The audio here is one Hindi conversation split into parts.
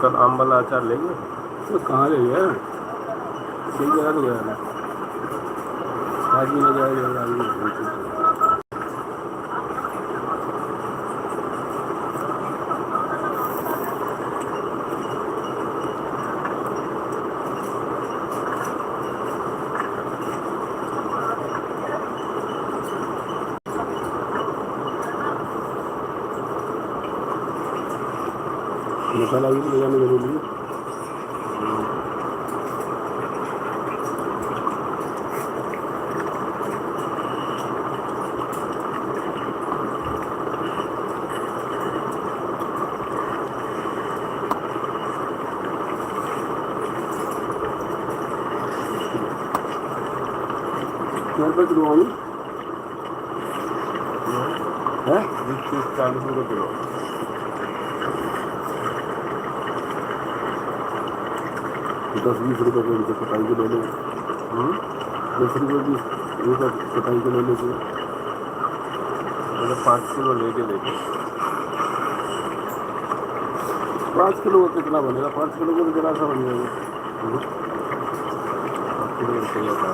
कल आम वाला अचार ले गए? तो कहाँ ले गया? ठीक जगह तो गया ना, आज भी ले जाएगा आज भी। मसाला भी ले जाना जरूरी है। घर पर किलो है 20-40 रुपये किलो। 10-20 रुपये को उनसे कटाई के ले लो। 10 रुपये 20 रुपये कटाई के ले लीजिए। मैंने 5 किलो लेके देखे। 5 किलो का कितना बनेगा? 5 किलो को जरा सा बन जाएगा। 5 किलो रुपया था।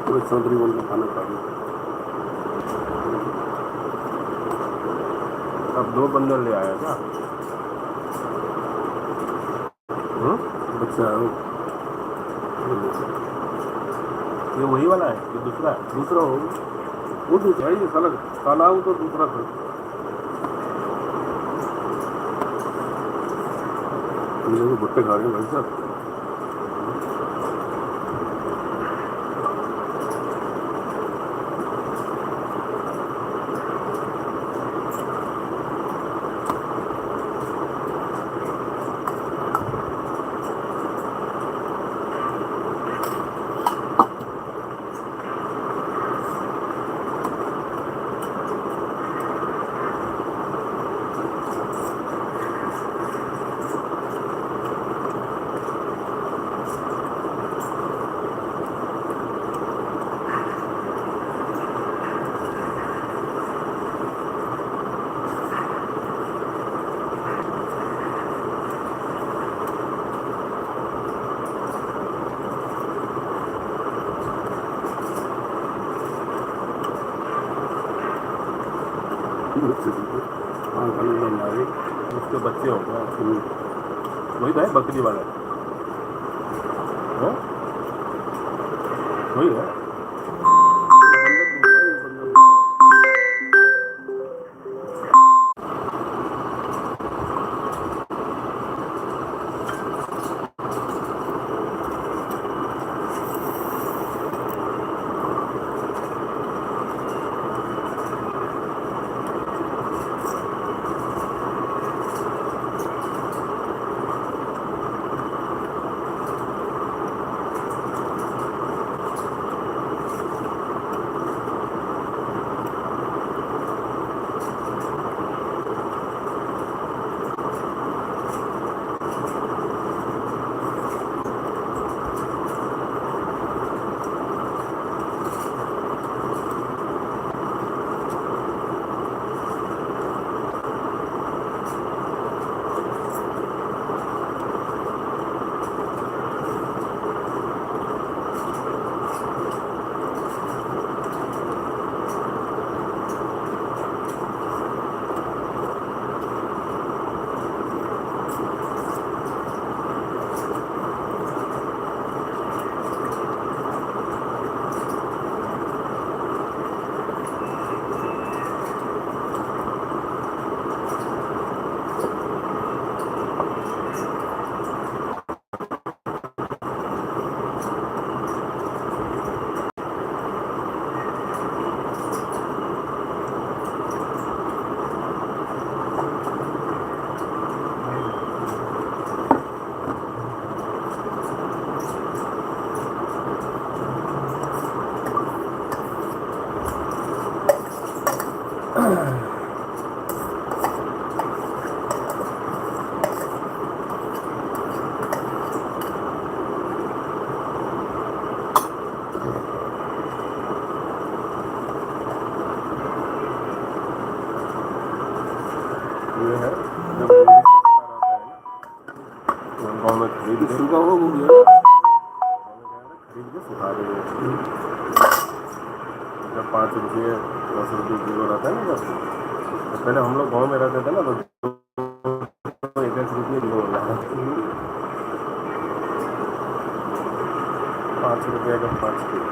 पूरे चौधरी बोल के खाना खा लिया। अब 2 बंडल ले आया क्या? बच्चा ये वही वाला है कि दूसरा है? दूसरा हो, वो दूसरा ही साला काला हो तो दूसरा था। भुट्टे खा रहे हैं भाई साहब। उसके बच्चे हो गए। वही तो है बकरी वाला है? वही है। जब मूली सस्ता रहता है ना तो हम गाँव में खरीद के सूखा हो गया खरीद के सुखा देंगे। जब 5 रुपये 10 रुपये किलो रहता है ना, जब तो पहले हम लोग गाँव में रहते थे ना तो 1-1 रुपये किलो हो जाता है। 5 रुपये का 5 किलो।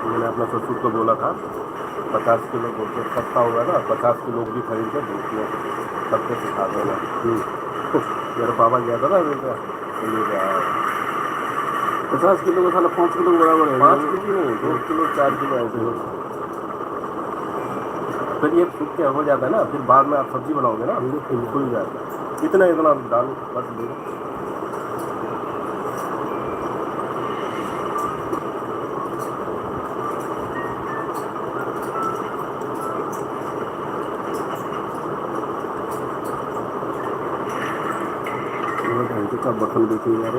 मैंने अपना ससुर को बोला था 50 किलो बोलते सस्ता होगा ना, 50 किलो भी खरीद के धूप में सबके सिखा देना। मेरा पापा गया था ना तो ले गया 50 किलो का साला 5 किलो बराबर है। 5 किलो नहीं, 2 किलो 4 किलो ऐसे। फिर ये सूख के हो जाता है ना, फिर बाद में आप सब्जी बनाओगे ना खुल जाता है। इतना इतना डाल बस दो। का बर्तन देखिए यार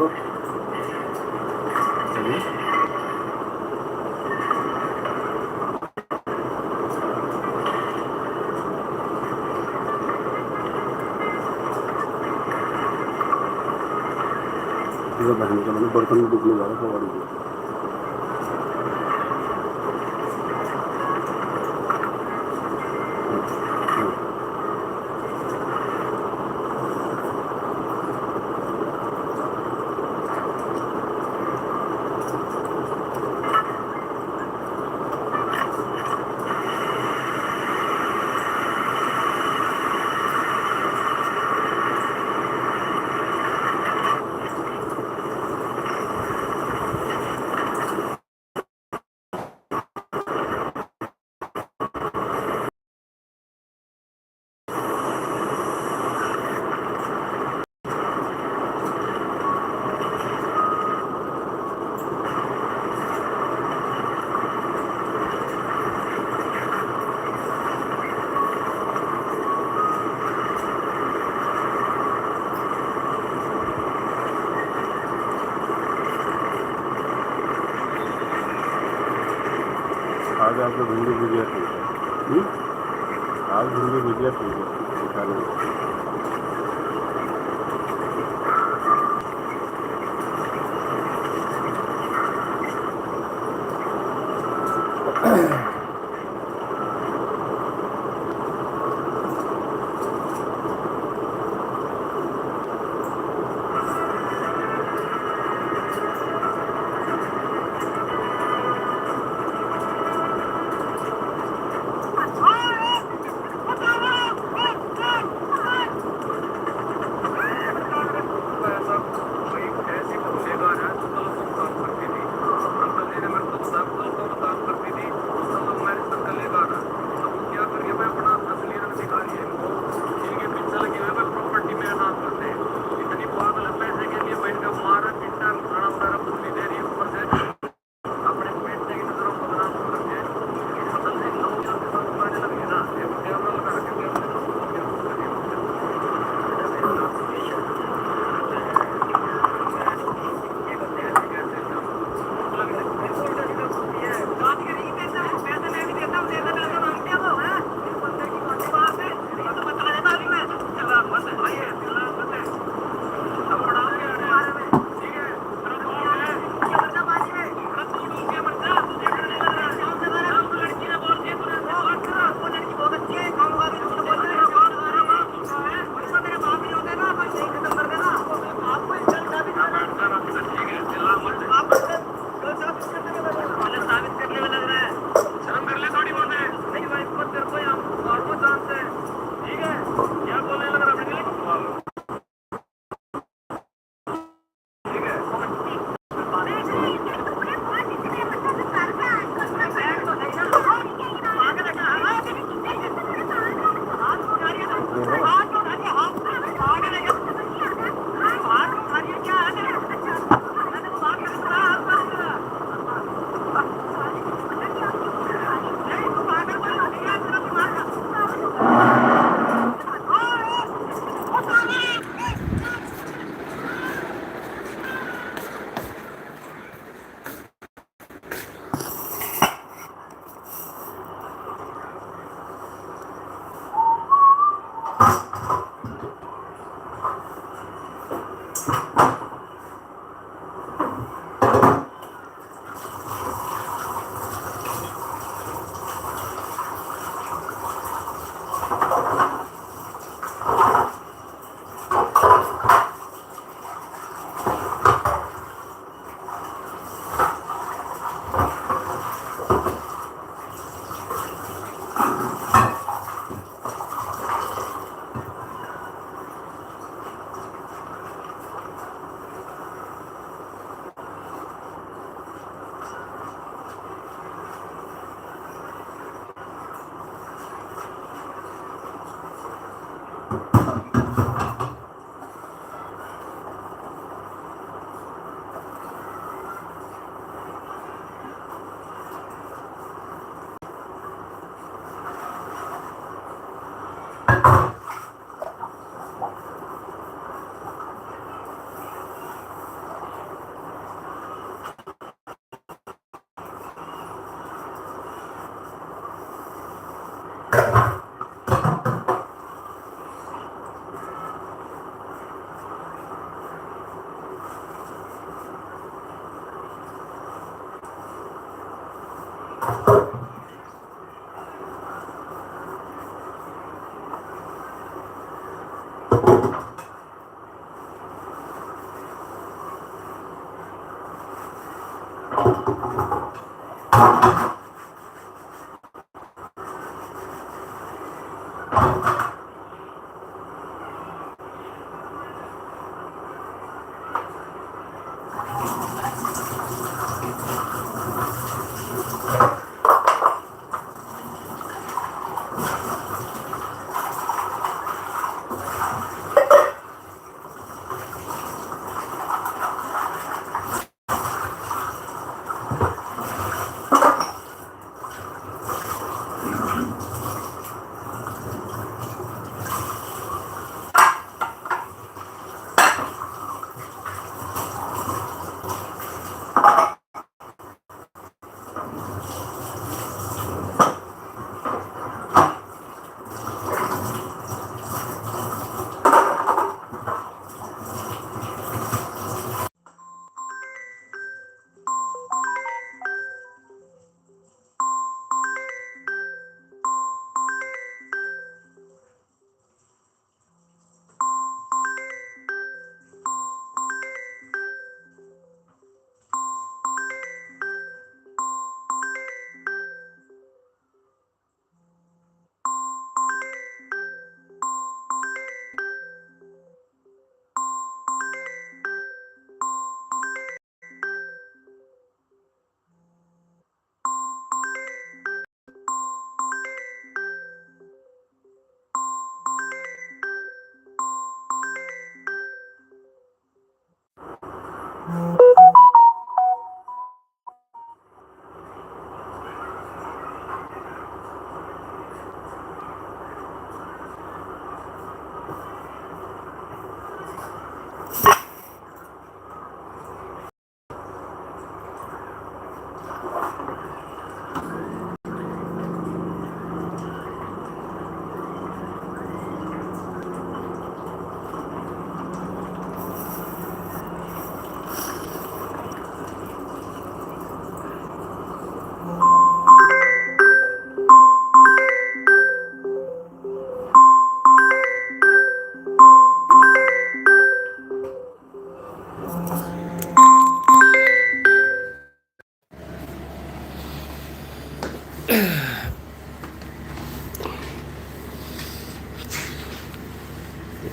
बहन का मैंने बर्तन देखने जा रहा था गाड़ी में। आज आपको भिंडी भुजिया ठीक है। आज भिंडी भुजिया ठीक है खाने में।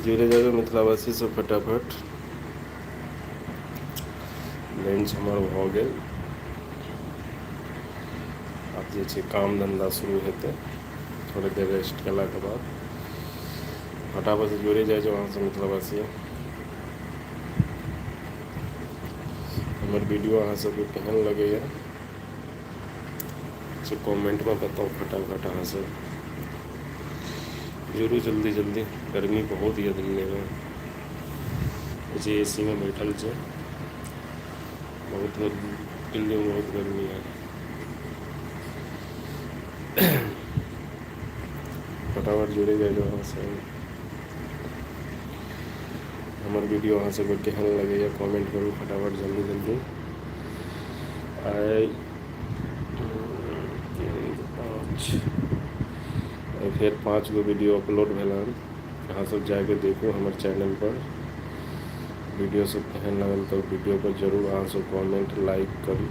जुड़े जाबे मिथिलावासी से फटाफट लंच हमार भ गेल। आब जे छै काम धंधा शुरू हेतै थोड़े देर रेस्ट केला के बाद। फटाफट से जुड़े जाइ जो अहाँ सब मिथिलावासी। हमर वीडियो अहाँ सबके केहन लगैए से कमेंट में बताओ फटाफट। अहाँ सब जुड़ू जल्दी जल्दी। गर्मी बहुत है दिल्ली में, जे एसी में बैठल छै। बहुत दिल्ली में बहुत गर्मी है। फटाफट जुड़े जाइ जो अहाँ सब। हमार वीडियो अहाँ सबके केहन लगैए कमेंट करू फटाफट जल्दी जल्दी। आइ फिर 5 गो वीडियो अपलोड भेल हन। अहाँ सब जाके देखू हमर चैनल पर। वीडियो सब केहन लगल तो वीडियो पर जरूर अहाँ सब कमेंट लाइक करू।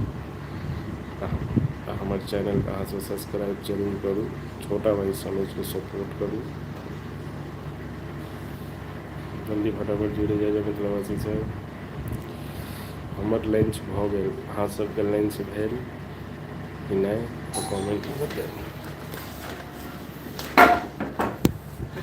हमर चैनल के अहाँ सब सब्सक्राइब जरूर करू। छोटा भाई समझ के सपोर्ट करू। जल्दी फटाफट जुड़े जाइए मिथिलावासी से। हमर लंच भ गेल, अहाँ सबके लंच भेल कि नहि तो कमेंट में बताइए।